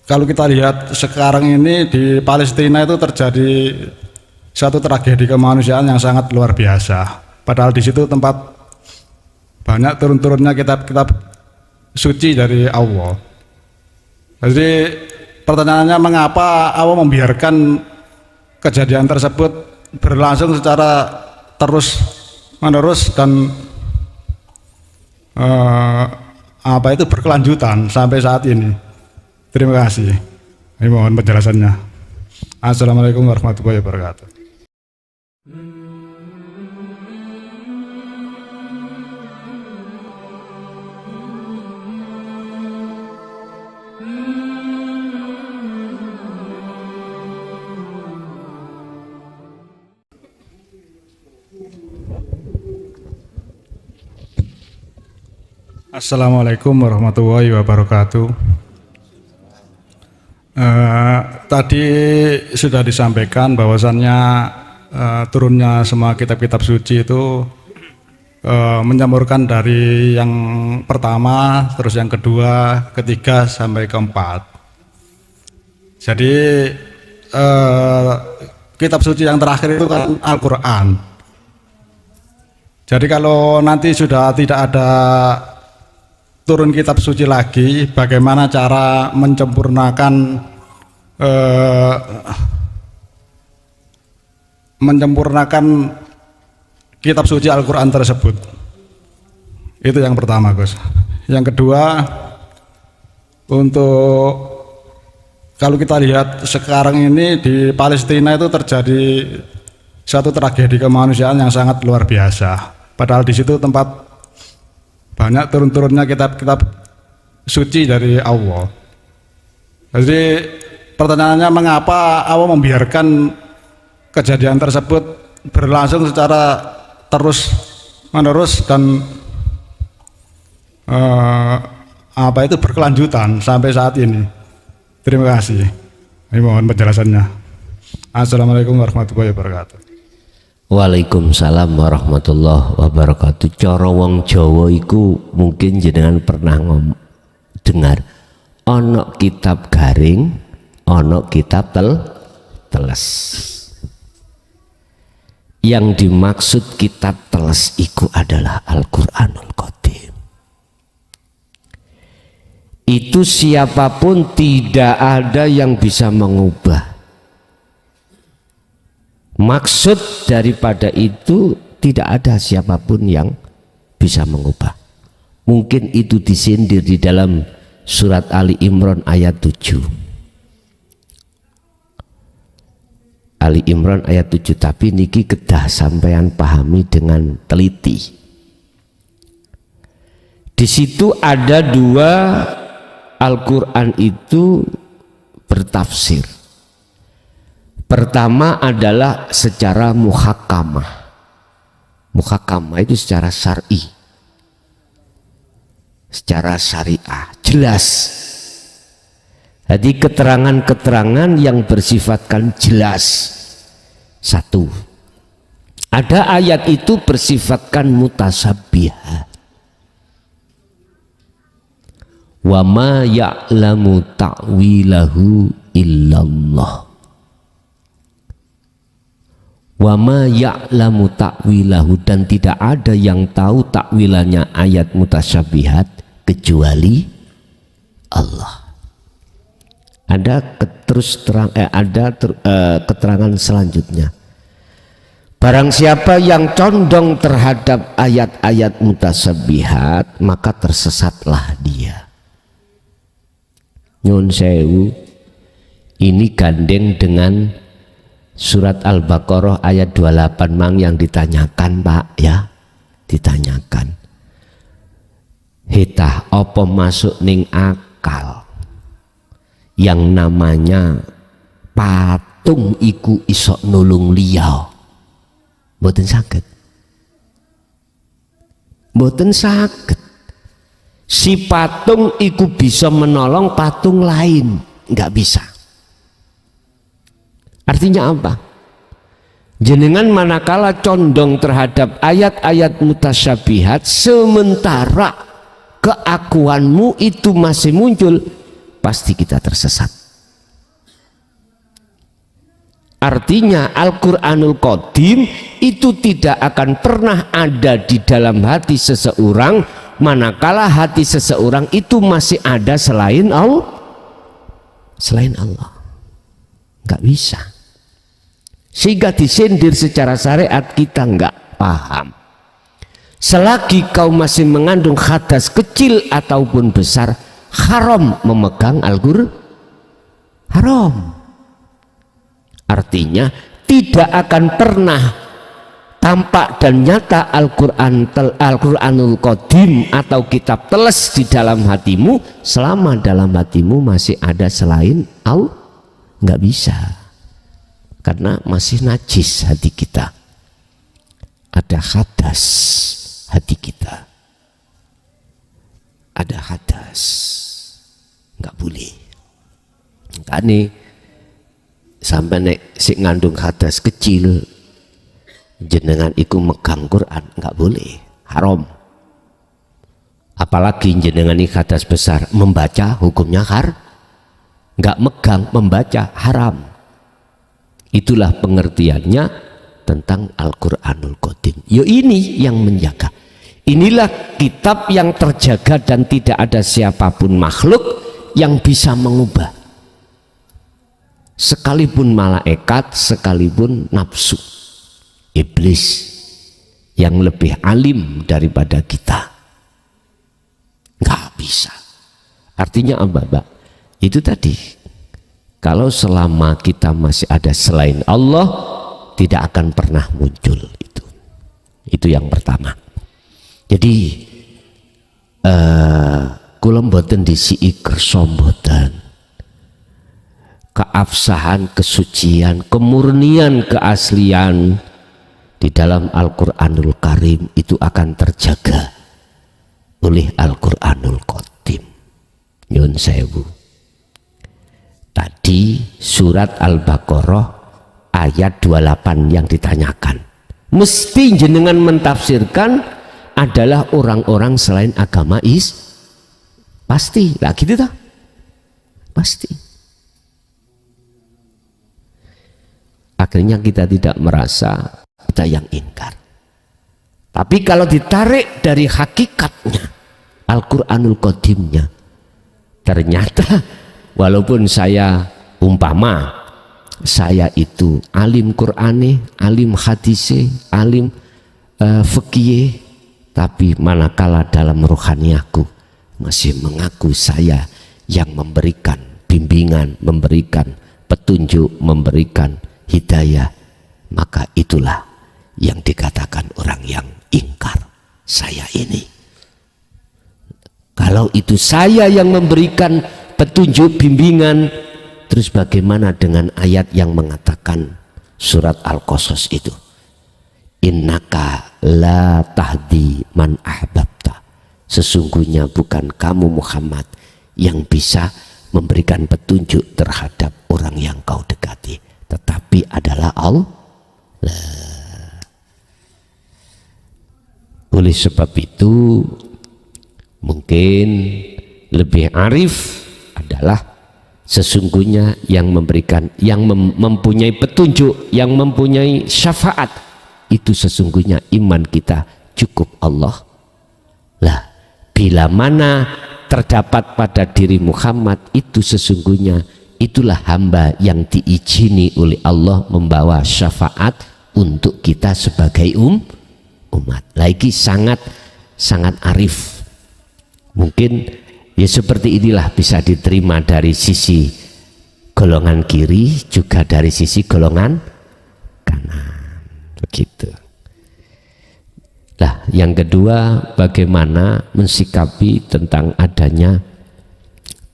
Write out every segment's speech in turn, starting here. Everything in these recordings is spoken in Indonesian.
Kalau kita lihat sekarang ini di Palestina itu terjadi satu tragedi kemanusiaan yang sangat luar biasa. Padahal di situ tempat banyak turun-turunnya kitab-kitab suci dari Allah. Jadi pertanyaannya, mengapa Allah membiarkan kejadian tersebut berlangsung secara terus menerus dan berkelanjutan sampai saat ini. Terima kasih. Ini mohon penjelasannya. Assalamualaikum warahmatullahi wabarakatuh. Assalamualaikum warahmatullahi wabarakatuh. Tadi sudah disampaikan bahwasannya turunnya semua kitab-kitab suci itu mencampurkan dari yang pertama, terus yang kedua, ketiga sampai keempat. Jadi kitab suci yang terakhir itu kan Al-Quran. Jadi kalau nanti sudah tidak ada turun kitab suci lagi, bagaimana cara menyempurnakan kitab suci Al-Quran tersebut? Itu yang pertama, Gus. Yang kedua, untuk kalau kita lihat sekarang ini di Palestina itu terjadi satu tragedi kemanusiaan yang sangat luar biasa. Padahal di situ tempat banyak turun-turunnya kitab-kitab suci dari Allah. Jadi pertanyaannya, mengapa Allah membiarkan kejadian tersebut berlangsung secara terus menerus dan berkelanjutan sampai saat ini? Terima kasih. Ini mohon penjelasannya. Assalamualaikum warahmatullahi wabarakatuh. Waalaikumsalam warahmatullahi wabarakatuh. Cara wong Jawa iku mungkin jenengan pernah dengar ana kitab garing, ana kitab teles. Yang dimaksud kitab teles iku adalah Al-Qur'anul Qadim. Itu siapapun tidak ada yang bisa mengubah. Maksud daripada itu tidak ada siapapun yang bisa mengubah. Mungkin itu disindir di dalam surat Ali Imran ayat 7. Ali Imran ayat 7, tapi niki kedah sampean pahami dengan teliti. Di situ ada dua Al-Quran itu bertafsir. Pertama adalah secara muhakamah. Muhakamah itu secara syar'i, secara syariah, jelas. Jadi keterangan-keterangan yang bersifatkan jelas. Satu, ada ayat itu bersifatkan mutasyabihat. Wa ma ya'lamu ta'wilahu illallah. Wa ma ya'lamu ta'wilahu, dan tidak ada yang tahu takwilannya ayat mutasyabihat kecuali Allah. Ada keterangan selanjutnya. Barang siapa yang condong terhadap ayat-ayat mutasyabihat, maka tersesatlah dia. Nyun sewu, ini gandeng dengan surat Al-Baqarah ayat 28 mang yang ditanyakan, Pak, ya, ditanyakan. Hitah apa masuk ning akal yang namanya patung iku isok nulung liya? Mboten saged. Mboten saged. Si patung iku bisa menolong patung lain, nggak bisa. Artinya apa? Jenengan manakala condong terhadap ayat-ayat mutasyabihat, sementara keakuanmu itu masih muncul pasti kita tersesat. Artinya Al-Quranul Qadim itu tidak akan pernah ada di dalam hati seseorang manakala hati seseorang itu masih ada selain Allah. Selain Allah nggak bisa, sehingga disindir secara syariat kita nggak paham. Selagi kau masih mengandung hadas kecil ataupun besar, haram memegang Al-Quran. Haram. Artinya tidak akan pernah tampak dan nyata Al-Quranul Qadim atau kitab teles di dalam hatimu selama dalam hatimu masih ada selain Allah. Nggak bisa, karena masih najis hati kita, ada hadas hati kita, ada hadas, nggak boleh. Nih sampai nek si ngandung hadas kecil jenengan iku megang Quran nggak boleh, haram. Apalagi jenengan ini hadas besar membaca hukumnya nggak megang membaca haram. Itulah pengertiannya tentang Al-Quranul Qadim. Yo ini yang menjaga. Inilah kitab yang terjaga dan tidak ada siapapun makhluk yang bisa mengubah, sekalipun malaikat, sekalipun nafsu iblis yang lebih alim daripada kita, nggak bisa. Artinya apa, Mbak? Itu tadi, kalau selama kita masih ada selain Allah tidak akan pernah muncul itu yang pertama. Jadi kula mboten disiki kersa mboten, keabsahan, kesucian, kemurnian, keaslian di dalam Al-Quranul Karim itu akan terjaga oleh Al-Quranul Qadim. Nyun sewu. Tadi surat Al-Baqarah ayat 28 yang ditanyakan, mesti jenengan mentafsirkan adalah orang-orang selain agama pasti lah gitu toh, pasti. Akhirnya kita tidak merasa kita yang ingkar. Tapi kalau ditarik dari hakikatnya Al-Quranul Qadimnya, ternyata walaupun saya umpama saya itu alim Qur'ani, alim hadisi, alim fikih, tapi manakala dalam rohaniaku masih mengaku saya yang memberikan bimbingan, memberikan petunjuk, memberikan hidayah, maka itulah yang dikatakan orang yang ingkar. Saya ini, kalau itu saya yang memberikan petunjuk, bimbingan, terus bagaimana dengan ayat yang mengatakan surat Al-Qasas itu, innaka la tahdi man ahbabta, sesungguhnya bukan kamu Muhammad yang bisa memberikan petunjuk terhadap orang yang kau dekati, tetapi adalah Allah. Oleh sebab itu mungkin lebih arif adalah sesungguhnya yang memberikan, yang mempunyai petunjuk, yang mempunyai syafaat, itu sesungguhnya iman kita cukup Allah lah. Bila mana terdapat pada diri Muhammad, itu sesungguhnya itulah hamba yang diizini oleh Allah membawa syafaat untuk kita sebagai umat. Lagi sangat arif. Mungkin ya seperti inilah bisa diterima dari sisi golongan kiri, juga dari sisi golongan kanan, begitu. Nah, yang kedua, bagaimana mensikapi tentang adanya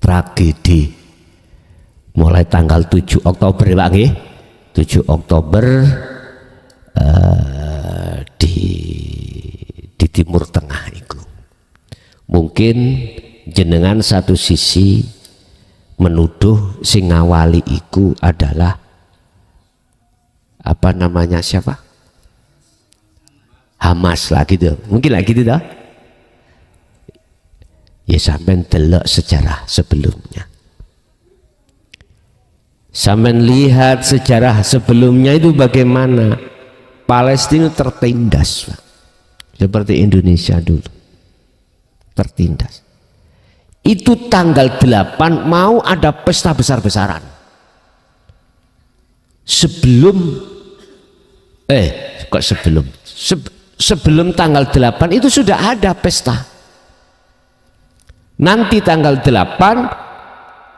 tragedi mulai tanggal 7 Oktober ya Pak nggih? 7 Oktober di Timur Tengah itu. Mungkin jenengan satu sisi menuduh sing ngawali iku adalah apa namanya, siapa? Hamas lah gitu, mungkin lah gitu dah. Ya sampai delok sejarah sebelumnya. Sampean lihat sejarah sebelumnya itu bagaimana Palestina tertindas, Pak. Seperti Indonesia dulu tertindas. Itu tanggal 8 mau ada pesta besar-besaran. Sebelum tanggal 8 itu sudah ada pesta. Nanti tanggal 8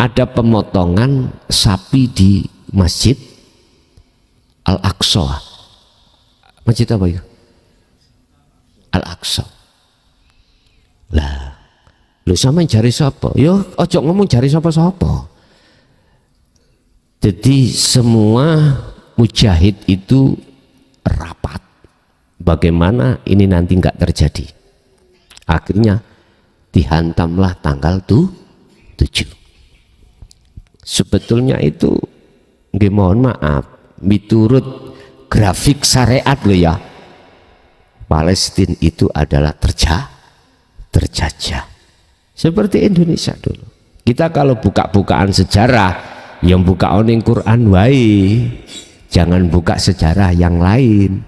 ada pemotongan sapi di Masjid Al-Aqsa. Masjid apa ya? Al-Aqsa. Lah, lu sama jari sapa? Yo ojo ngomong jari sapa-sapa. Jadi semua mujahid itu rapat. Bagaimana ini nanti nggak terjadi. Akhirnya dihantamlah tanggal 7. Sebetulnya itu nggih mohon maaf, miturut grafik syariat loh ya. Palestina itu adalah terjajah. Seperti Indonesia dulu. Kita kalau buka-bukaan sejarah, yang buka oning Quran wae. Jangan buka sejarah yang lain.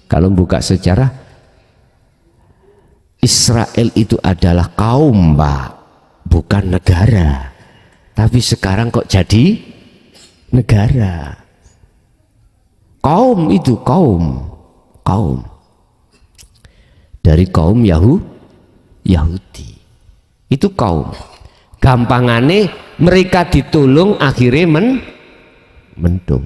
Kalau buka sejarah, Israel itu adalah kaum, Pak, bukan negara. Tapi sekarang kok jadi negara. Kaum itu kaum. Dari kaum Yahudi. Itu kaum. Gampangane mereka ditolong akhirnya mendung.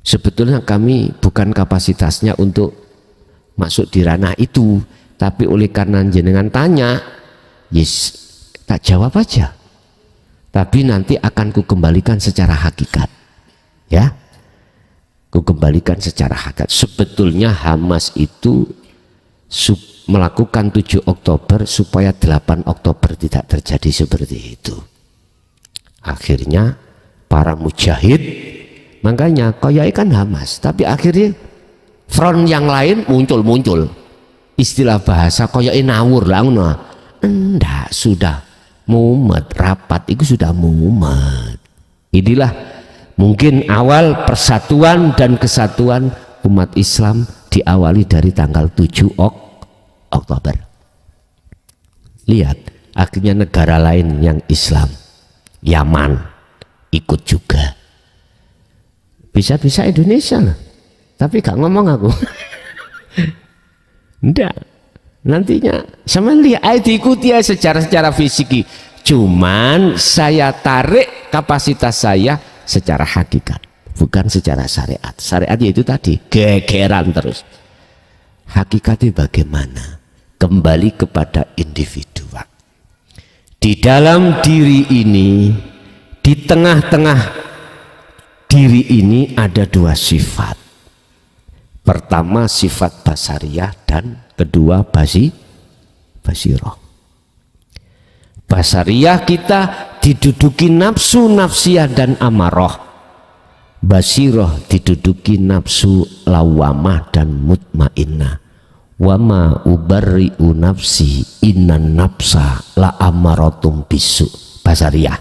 Sebetulnya kami bukan kapasitasnya untuk masuk di ranah itu, tapi oleh karena jenengan tanya, yes, tak jawab aja. Tapi nanti akan kukembalikan secara hakikat, ya. Kukembalikan secara hakikat. Sebetulnya Hamas itu melakukan 7 Oktober supaya 8 Oktober tidak terjadi seperti itu. Akhirnya para mujahid, makanya koyai kan Hamas, tapi akhirnya front yang lain muncul. Istilah bahasa koyai nawur lah, enggak, sudah mumet, rapat itu sudah mumet. Inilah mungkin awal persatuan dan kesatuan umat Islam diawali dari tanggal 7 Oktober. Lihat, akhirnya negara lain yang Islam, Yaman, ikut juga. Bisa-bisa Indonesia lah, tapi gak ngomong aku. Enggak, nantinya sama lihat diikuti ya secara fisiki. Cuman saya tarik kapasitas saya secara hakikat, bukan secara syariat. Syariat yaitu tadi gegeran terus. Hakikatnya bagaimana? Kembali kepada individu. Di dalam diri ini, di tengah-tengah diri ini ada 2 sifat. Pertama sifat basariyah dan kedua basirah. Basariyah kita diduduki nafsu nafsiyah dan amarah. Basirah diduduki nafsu lawamah dan mutmainnah. Wama ubarri'u nafsi innan nafsa la amaratum bisu. Basariyah.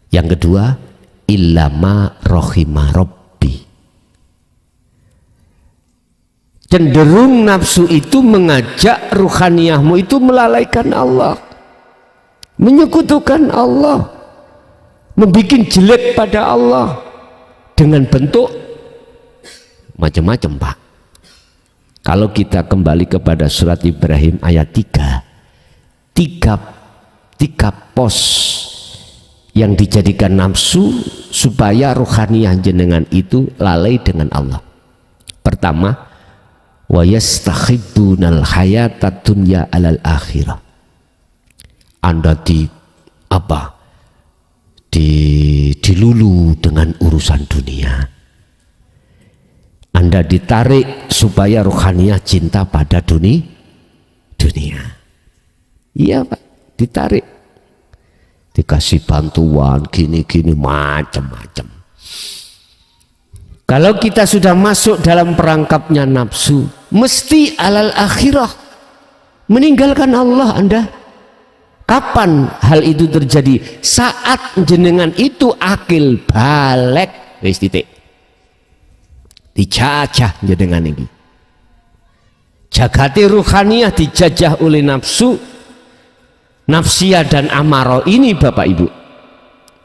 Yang kedua illama rohima rabbi. Cenderung nafsu itu mengajak ruhaniyahmu itu melalaikan Allah, menyekutukan Allah, membuat jelek pada Allah dengan bentuk macam-macam, Pak. Kalau kita kembali kepada surat Ibrahim ayat 3, tiga pos yang dijadikan nafsu supaya ruhaniyah jenengan itu lalai dengan Allah. Pertama, wa yastahibbunal hayatad dunya alal akhirah. Anda dilulu dengan urusan dunia. Anda ditarik supaya ruhaniyah cinta pada dunia. Iya, Pak, ditarik. Dikasih bantuan gini-gini macam-macam. Kalau kita sudah masuk dalam perangkapnya nafsu, mesti alal akhirah, meninggalkan Allah Anda. Kapan hal itu terjadi? Saat jenengan itu akil balik, wis titik. Dijajah jenengan ini. Jagati ruhaniyah dijajah oleh nafsu, nafsiyah dan amarah ini Bapak Ibu.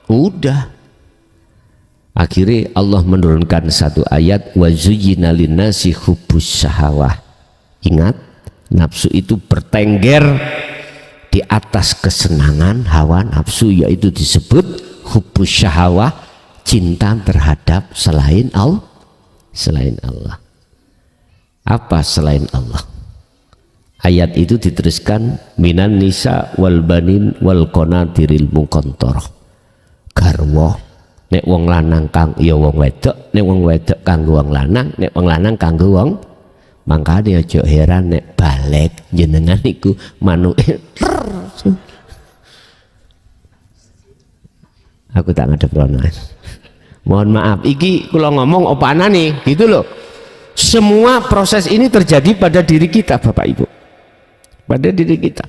Udah. Akhirnya Allah menurunkan satu ayat, wa zuyyina linnasi hubbus syahawah. Ingat, nafsu itu bertengger di atas kesenangan hawa nafsu, yaitu disebut hubbus syahawah, cinta terhadap selain Allah. Selain Allah. Apa selain Allah? Ayat itu diteruskan, minan nisa wal banin wal qanatiril muqantarah. Garwa nek wong lanang kang ya wong wedok, nek wong wedok kanggo wong lanang, nek wong lanang kanggo wong. Mangkane aja heran nek balik jenengan iku manuke. Aku tak ngadep rono. Mohon maaf, iki kula ngomong opanane gitu loh. Semua proses ini terjadi pada diri kita Bapak Ibu. Pada diri kita.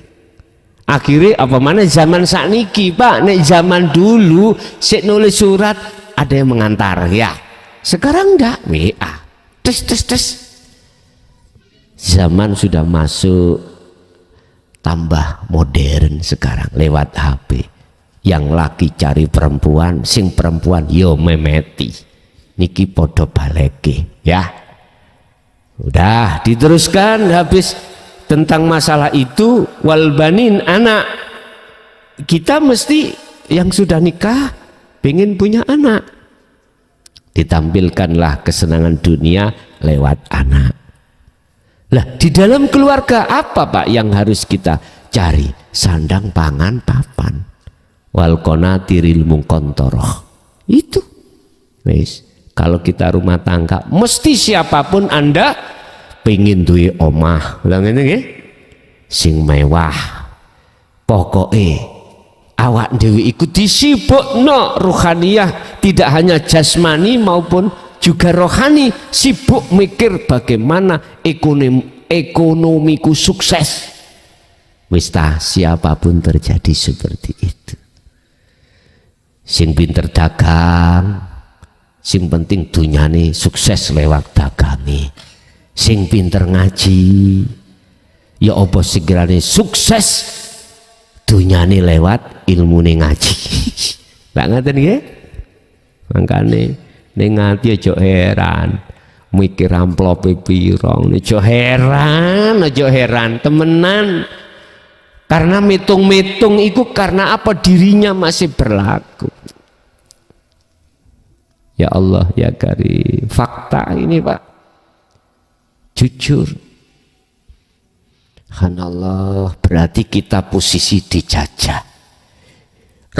Akhirnya apa mana zaman sakniki Pak, nek zaman dulu sik nulis surat ada yang mengantar ya. Sekarang enggak, WA. Tes. Zaman sudah masuk tambah modern sekarang lewat HP. Yang laki cari perempuan, sing perempuan yo memeti. Niki podo baleke ya. Udah diteruskan habis tentang masalah itu, wal banin anak. Kita mesti yang sudah nikah pengen punya anak. Ditampilkanlah kesenangan dunia lewat anak. Lah di dalam keluarga apa Pak yang harus kita cari? Sandang, pangan, papan. Wal qanatiril muqantarah. Itu. Wis, kalau kita rumah tangga mesti siapapun Anda pengen duwe omah. Lah ngene nggih. Sing mewah. Pokoke awak dhewe iku disibukno ruhaniyah, tidak hanya jasmani maupun juga rohani, sibuk mikir bagaimana ekonomiku sukses. Wis siapapun terjadi seperti itu. Sing pinter dagang, sing penting dunyane sukses lewat dagange. Sing pinter ngaji, ya apa segirane sukses dunyane lewat ilmune ngaji. Lah ngaten nggih? Mangkane ning ngati aja heran mikir amplope pira, aja heran temenan. Karena mitung-mitung itu karena apa? Dirinya masih berlaku. Ya Allah ya Karim, fakta ini Pak, jujur. Subhanallah, berarti kita posisi dijajah.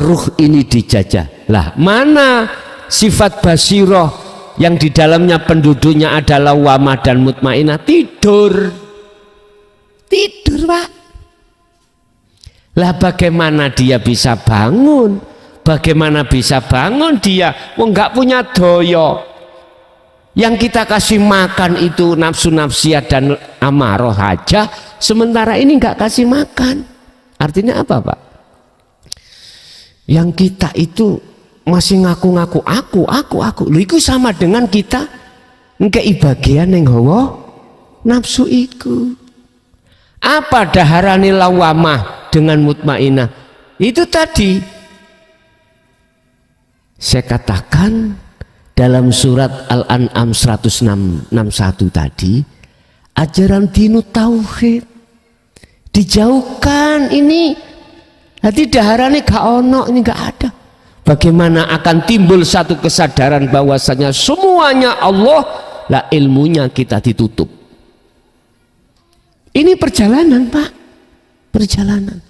Ruh ini dijajah. Lah mana sifat basiroh yang di dalamnya penduduknya adalah wamah dan mutmainah? Tidur Pak. Lah bagaimana dia bisa bangun? Bagaimana bisa bangun dia? Nggak punya doyo. Yang kita kasih makan itu nafsu nafsiyah dan amarah aja, sementara ini nggak kasih makan. Artinya apa Pak? Yang kita itu masih ngaku-ngaku aku. Lu itu sama dengan kita ngekei bagian yang hawa nafsu iku. Apa daharani lawamah dengan mutmainah? Itu tadi saya katakan dalam surat Al-An'am 161 tadi, ajaran dinu tauhid dijauhkan ini. Hati daharane gak ono, ini gak ada. Bagaimana akan timbul satu kesadaran bahwasanya semuanya Allah, lah ilmunya kita ditutup. Ini perjalanan Pak, perjalanan.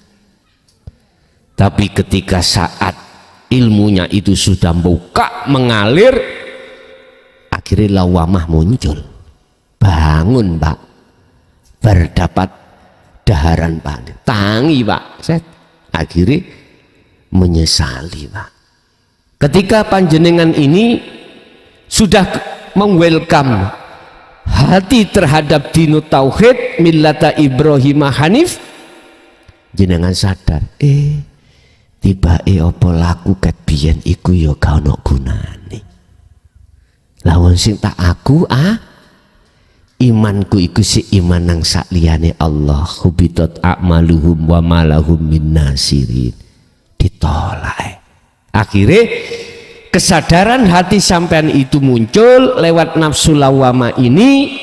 Tapi ketika saat ilmunya itu sudah buka mengalir, akhirnya lawamah muncul. Bangun Pak, berdapat daharan Pak, tangi Pak, set. Akhirnya menyesali Pak. Ketika panjenengan ini sudah mengwelcome hati terhadap dinu tauhid millata Ibrahim Hanif, jenengan sadar tibake apa laku ket biyen iku ya gak ono gunane. Lawon sing tak aku imanku iku si iman nang sakliyane Allah. Hubitat a'maluhum wa malahum min nasirin. Ditolak. Akhirnya kesadaran hati sampean itu muncul lewat nafsu lawama ini,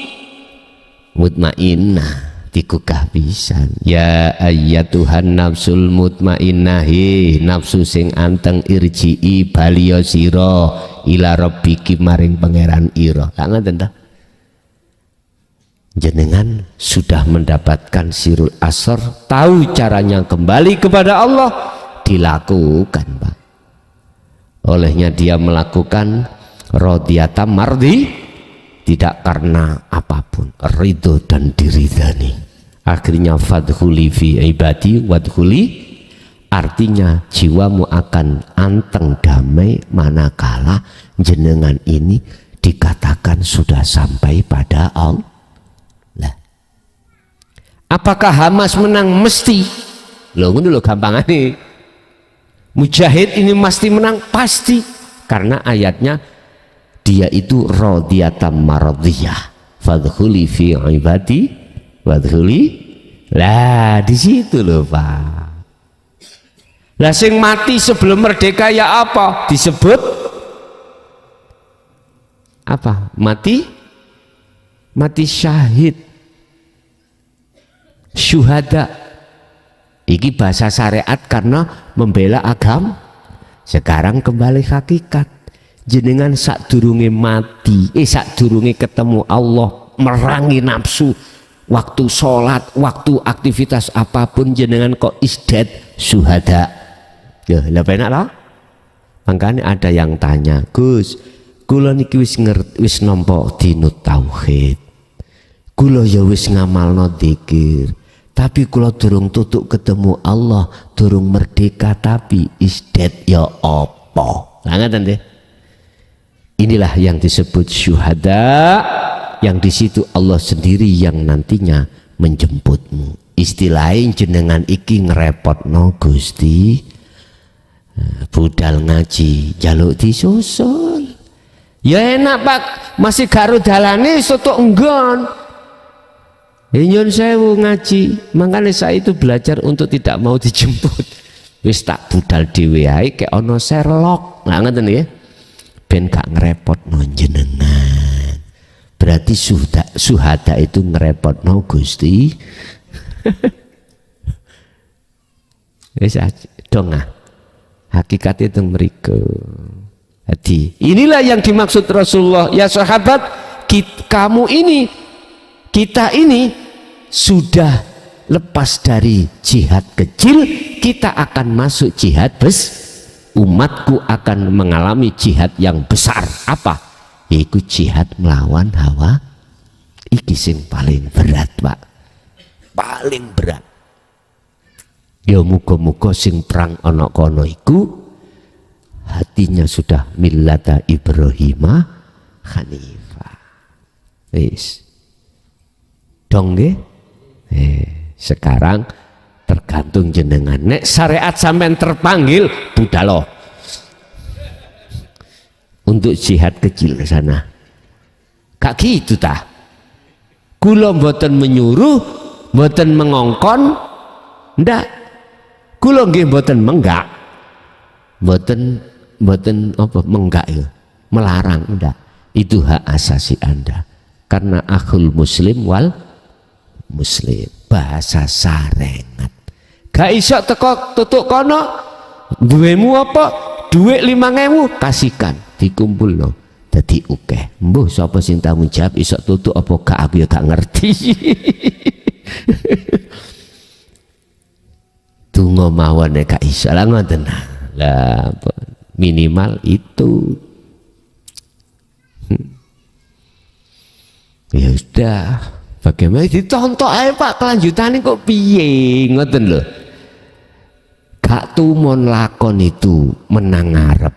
mutmainnah digugah pisan. Ya ayyatuhan nafsul mutmainnah, nafsu sing anteng irji'i baliyo sira ila rabbiki maring pangeran ira. Lah ngoten ta? Jenengan sudah mendapatkan sirul asr, tahu caranya kembali kepada Allah, dilakukan Pak. Olehnya dia melakukan radiyata mardi, tidak karena apapun, ridho dan diridani. Akhirnya fadkhuli fi ibadi wadkhuli, artinya jiwamu akan anteng damai manakala jenengan ini dikatakan sudah sampai pada Allah. Apakah Hamas menang? Mesti. Loh ngono lho gampangane. Mujahid ini mesti menang, pasti, karena ayatnya dia itu radiyatan maradiyah. Fadkhuli fi ibadi wadkhuli. Lah di situ loh Pak. Lah sing mati sebelum merdeka ya apa? Disebut apa? Mati syahid. Syuhada. Iki bahasa syariat karena membela agama. Sekarang kembali hakikat. Jenengan sadurunge mati, sadurunge ketemu Allah, merangi nafsu, waktu sholat, waktu aktivitas apapun jenengan kok isdat syuhada. Ya, lah penak lah. Makanya ada yang tanya, Gus, kula niki wis nampa dinut tauhid. Kula ya wis ngamalno dzikir. Tapi kula durung tutuk ketemu Allah, durung merdeka, tapi isdet ya apa? Lah ngoten nggih. Inilah yang disebut syuhada, yang di situ Allah sendiri yang nantinya menjemputmu. Istilahnya jenengan iki ngerepotno Gusti. Budal ngaji, jaluk disusul. Ya enak Pak, masih garu dalane soto enggon. Nyun sewu ngaji, makanya saya itu belajar untuk tidak mau dijemput. Wis tak budal dhewe ae kek ana Sherlock. Lah ngoten ya. Ben gak ngrepotno jenengan. Berarti suhada itu ngrepotno Gusti. Wis dong hakikat itu mriku. Jadi inilah yang dimaksud Rasulullah. Ya sahabat, kamu ini, kita ini sudah lepas dari jihad kecil, kita akan masuk jihad besar. Umatku akan mengalami jihad yang besar. Apa? Yaitu jihad melawan hawa. Iki sing paling berat Pak, paling berat. Ya muga-muga sing perang ana kono iku hatinya sudah millata Ibrahimah Hanifah. Wis dong nggih. Sekarang tergantung jenengan. Nek syariat sampean terpanggil budalo untuk jihad kecil ke sana. Kak gitu tah. Kula mboten menyuruh, mboten mengongkon, ndak. Kula nggih mboten menggak. Mboten apa menggak ya. Melarang ndak. Itu hak asasi Anda. Karena akhul muslim wal muslim, bahasa sarengat. Gak iso teko tutuk kono, duwemu apa? Duit 5.000 kasihkan, dikumpulno dadi akeh. Mbuh sapa sing tanggung jawab iso tutuk apa gak, aku ya gak ngerti. Tunggu mawon gak iso lah ngoten. Lah minimal itu. Ya sudah. Bagaimana ditonton aja Pak, kelanjutannya kok piye ngoten lho. Gak tumon lakon itu menang ngarep.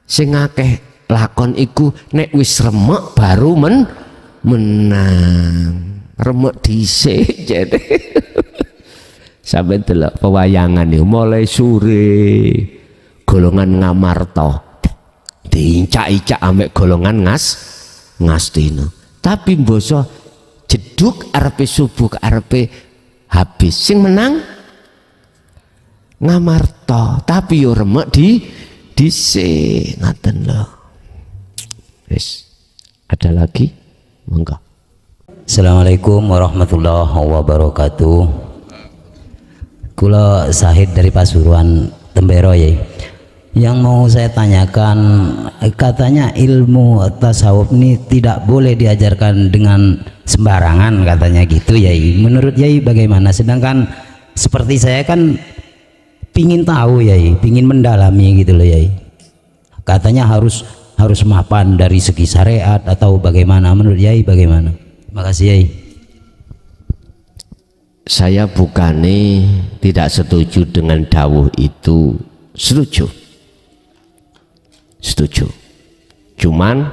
Sing akeh lakon iku nek wis remek baru menang. Remek dhisik jane. Sampai delok pewayangan nih mulai sore golongan Ngamarta diincak-incak ambek golongan Ngastina. Tapi mboso jeduk arepe subuh arepe habis sing menang Ngamarta, tapi yo remek dhisik ngaten lho. Wis. Ada lagi? Monggo. Assalamualaikum warahmatullahi wabarakatuh. Kula Sahid dari Pasuruan Tembero ya. Yang mau saya tanyakan, katanya ilmu tasawuf ini tidak boleh diajarkan dengan sembarangan katanya gitu ya. Menurut Yai bagaimana? Sedangkan seperti saya kan pingin tahu ya, pingin mendalami gitu loh ya. Katanya harus mapan dari segi syariat atau bagaimana? Menurut Yai bagaimana? Makasih Yai. Saya bukannya tidak setuju dengan dawuh itu, setuju. Cuman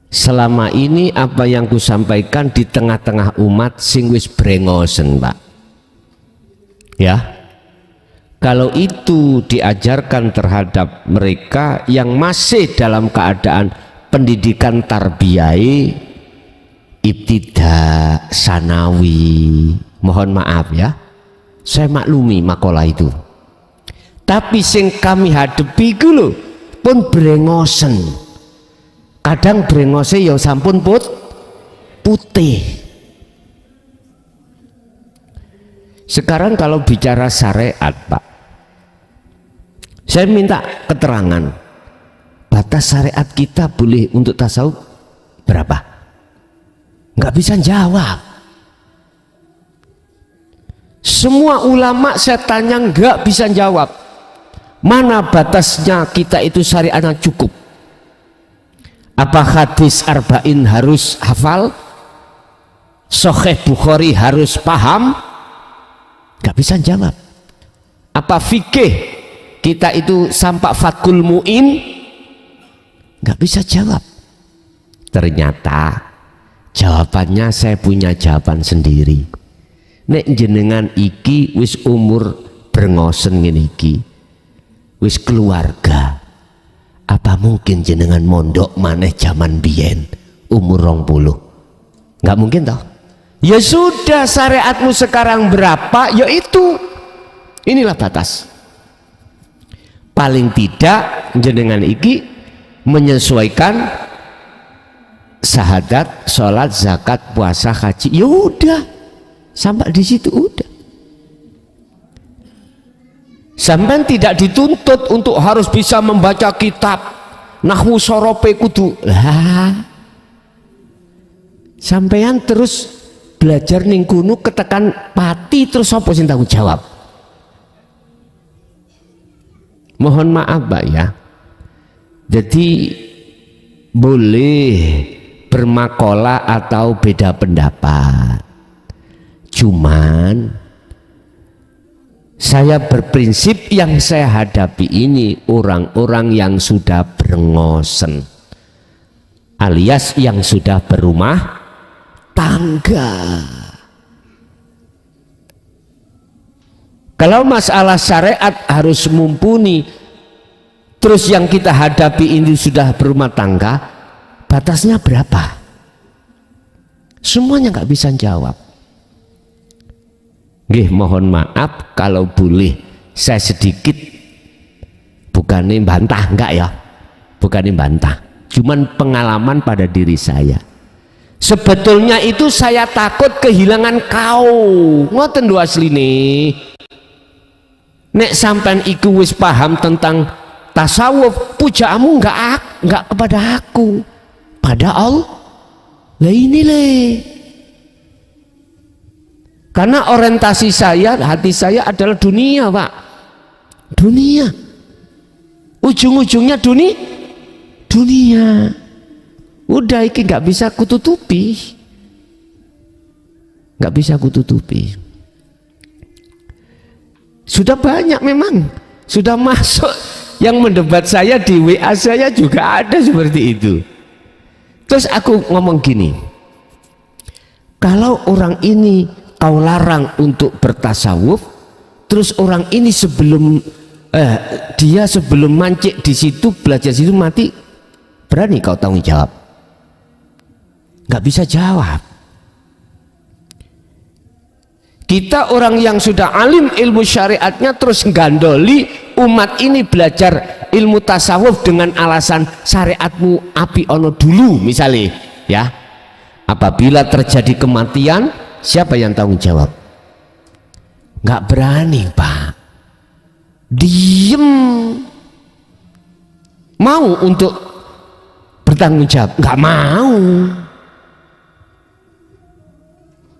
selama ini apa yang kusampaikan di tengah-tengah umat sing wis brengosen, Pak. Ya. Kalau itu diajarkan terhadap mereka yang masih dalam keadaan pendidikan tarbiyai ibtidah sanawi, mohon maaf ya, saya maklumi makalah itu. Tapi sing kami hadapi ku lho pun brengosen. Kadang brengose ya sampun putih. Sekarang kalau bicara syariat, Pak, saya minta keterangan batas syariat kita boleh untuk tasawuf berapa? Nggak bisa jawab. Semua ulama saya tanya nggak bisa jawab. Mana batasnya kita itu syariatnya cukup? Apa hadis arba'in harus hafal? Sahih Bukhari harus paham? Nggak bisa jawab. Apa fikih kita itu sampak fakul mu'in? Nggak bisa jawab. Ternyata jawabannya saya punya jawaban sendiri. Nek jenengan iki wis umur brengosen ngene iki, wis keluarga, apa mungkin jenengan mondok maneh zaman biyen umur 20? Nggak mungkin toh. Ya sudah, syariatmu sekarang berapa, ya itu, inilah batas. Paling tidak jenengan iki menyesuaikan syahadat, sholat, zakat, puasa, haji, ya udah, sampai di situ udah. Sampai tidak dituntut untuk harus bisa membaca kitab nahwu sorope kudu lah. Sampean terus belajar ning kuno ketekan pati terus apa sing tanggung jawab? Mohon maaf Pak ya. Jadi boleh bermakola atau beda pendapat. Cuman saya berprinsip yang saya hadapi ini orang-orang yang sudah brengosen alias yang sudah berumah tangga. Kalau masalah syariat harus mumpuni, terus yang kita hadapi ini sudah berumah tangga, batasnya berapa? Semuanya nggak bisa jawab. Nggih, mohon maaf kalau boleh saya sedikit bukannya bantah, enggak ya, bukannya bantah, cuman pengalaman pada diri saya. Sebetulnya itu saya takut kehilangan kau, ngoten lho asline. Nek sampean iku wis paham tentang tasawuf, pujaanmu enggak kepada aku, pada Allah. Lah ini le. Karena orientasi saya, hati saya adalah dunia, Pak. Dunia. Ujung-ujungnya dunia. Udah iki nggak bisa kututupi. Nggak bisa kututupi. Sudah banyak memang. Sudah masuk yang mendebat saya di WA saya juga ada seperti itu. Terus aku ngomong gini. Kalau orang ini kau larang untuk bertasawuf, terus orang ini sebelum mancik di situ, belajar situ mati, berani kau tanggung jawab? Nggak bisa jawab. Kita orang yang sudah alim ilmu syariatnya terus gandoli umat ini belajar ilmu tasawuf dengan alasan syariatmu api ono dulu misalnya, ya. Apabila terjadi kematian, siapa yang tanggung jawab? Nggak berani, Pak. Diem. Mau untuk bertanggung jawab? Nggak mau.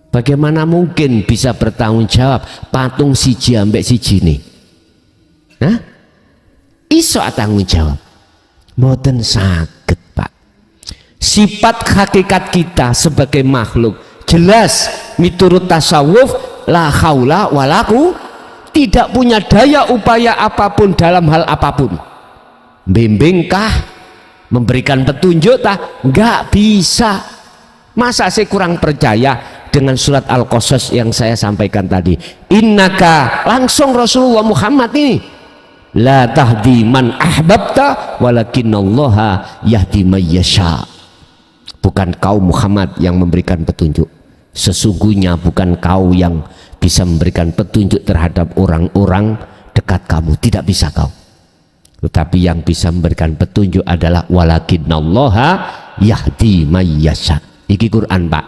Bagaimana mungkin bisa bertanggung jawab patung siji ambek siji nih? Nah, iso tanggung jawab. Mboten saged, Pak. Sifat hakikat kita sebagai makhluk jelas miturut tasawuf la haula wala quwwata, tidak punya daya upaya apapun dalam hal apapun. Bimbingkah, memberikan petunjuk tah? Nggak bisa. Masa saya kurang percaya dengan surat Al-Qasas yang saya sampaikan tadi? Innaka, langsung Rasulullah Muhammad ini, la tahdi man ahbabta walakinallaha yahdi may yasha. Bukan kau Muhammad yang memberikan petunjuk, sesungguhnya bukan kau yang bisa memberikan petunjuk terhadap orang-orang dekat kamu, tidak bisa kau. Tetapi yang bisa memberikan petunjuk adalah walakinallaha yahdi may yasha. Iki Quran, Pak,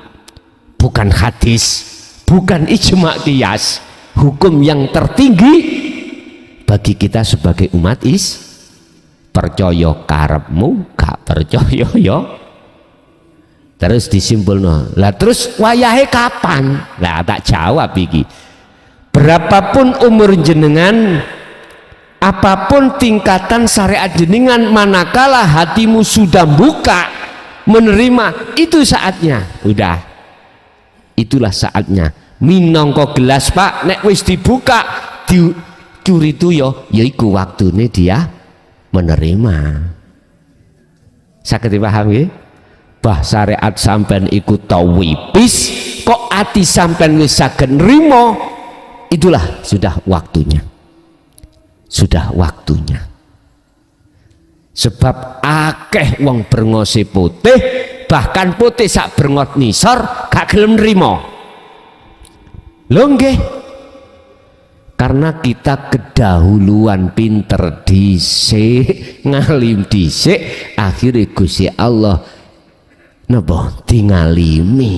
bukan hadis, bukan ijma qiyas, hukum yang tertinggi bagi kita sebagai umat percaya karepmu, gak percaya ya. Terus disimpulno, lah terus wayahe kapan? Lah tak jawab iki. Berapapun umur jenengan, apapun tingkatan syariat jenengan, manakala hatimu sudah buka menerima, itu saatnya. Udah, itulah saatnya. Minangka gelas, Pak, nek wis dibuka dicuri tuyo, yaiku waktune dia menerima. Saged dipaham nggih? Bah syariat sampean iku tawipis, kok ati sampean wis saged nrimo, itulah sudah waktunya. Sudah waktunya. Sebab akeh wong brengose putih, bahkan putih sak brengot nisor gak gelem nrimo. Lho nggih, karena kita kedahuluan pinter dhisik, ngalim dhisik, akhirnya Gusti Allah napa tingalimi.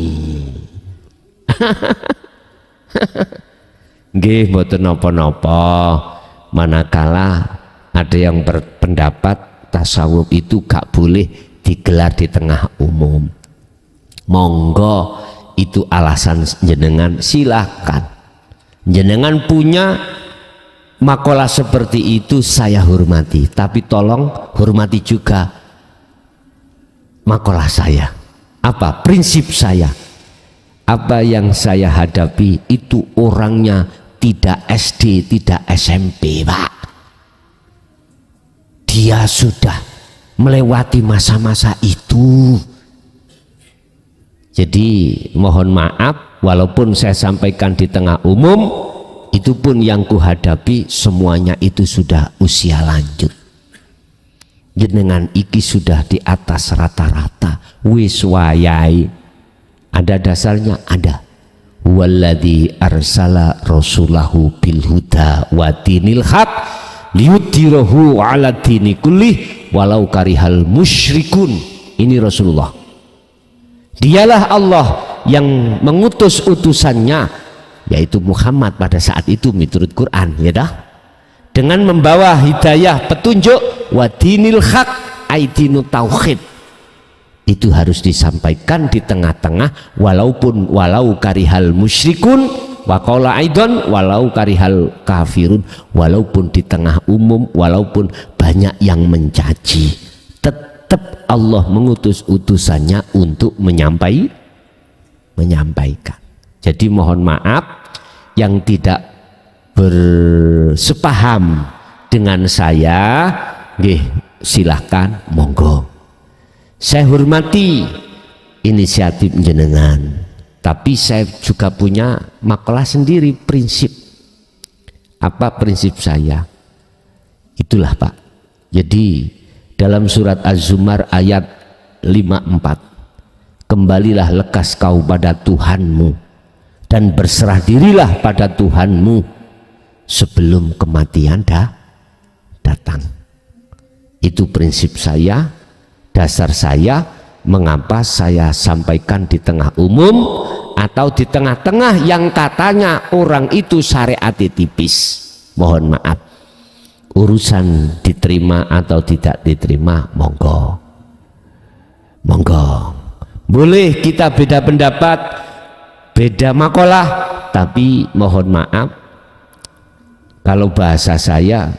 Nggih, mboten napa-napa. Manakala ada yang berpendapat tasawuf itu gak boleh digelar di tengah umum, monggo, itu alasan jenengan, silakan. Jenengan punya makalah seperti itu, saya hormati, tapi tolong hormati juga makalah saya. Apa prinsip saya? Apa yang saya hadapi itu orangnya tidak SD, tidak SMP, Pak. Dia sudah melewati masa-masa itu. Jadi mohon maaf, walaupun saya sampaikan di tengah umum, itu pun yang kuhadapi semuanya itu sudah usia lanjut. Jenengan iki sudah di atas rata-rata, wis wayai. Ada dasarnya, ada. Walladzi arsala rasulahu bil huda wa dinil haq liyudhhirahu 'ala dini kullih walau karihal musyrikun. Ini Rasulullah. Dialah Allah yang mengutus utusannya, yaitu Muhammad pada saat itu menurut Quran, ya dah, dengan membawa hidayah, petunjuk, wa dinil haq, aidinu tauhid. Itu harus disampaikan di tengah-tengah, walau karihal musyrikun, wa qala aidon walau karihal kafirun, walaupun di tengah umum, walaupun banyak yang mencaci, tetap Allah mengutus utusannya untuk menyampaikan. Jadi mohon maaf yang tidak bersepaham dengan saya, silahkan, monggo. Saya hormati inisiatif jenengan, Tapi saya juga punya makalah sendiri, prinsip. Apa prinsip saya? Itulah Pak. Jadi dalam surat Az-Zumar ayat 54, kembalilah lekas kau pada Tuhanmu dan berserah dirilah pada Tuhanmu sebelum kematian datang. Itu prinsip saya, dasar saya, mengapa saya sampaikan di tengah umum atau di tengah-tengah yang katanya orang itu syariatnya tipis. Mohon maaf, urusan diterima atau tidak diterima monggo, monggo, boleh kita beda pendapat, beda makalah, tapi mohon maaf, kalau bahasa saya,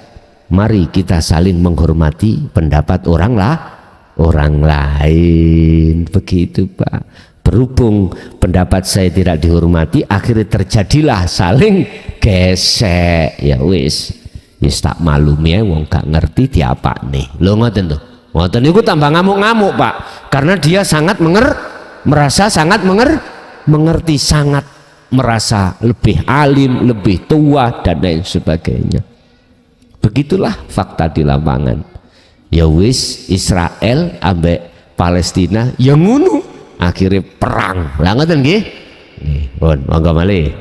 mari kita saling menghormati pendapat orang lain. Begitu Pak. Berhubung pendapat saya tidak dihormati, akhirnya terjadilah saling gesek. Ya wis tak malum ya, wong gak ngerti diapa nih. Lo ngoten tuh, ngoten niku tambah ngamuk-ngamuk Pak, karena dia sangat merasa sangat mengerti, sangat merasa lebih alim, lebih tua dan lain sebagainya. Begitulah fakta di lapangan. Ya wis, Israel ambek Palestina yang ngunu, akhirnya perang. Lah ngoten nggih. Pun monggo malih.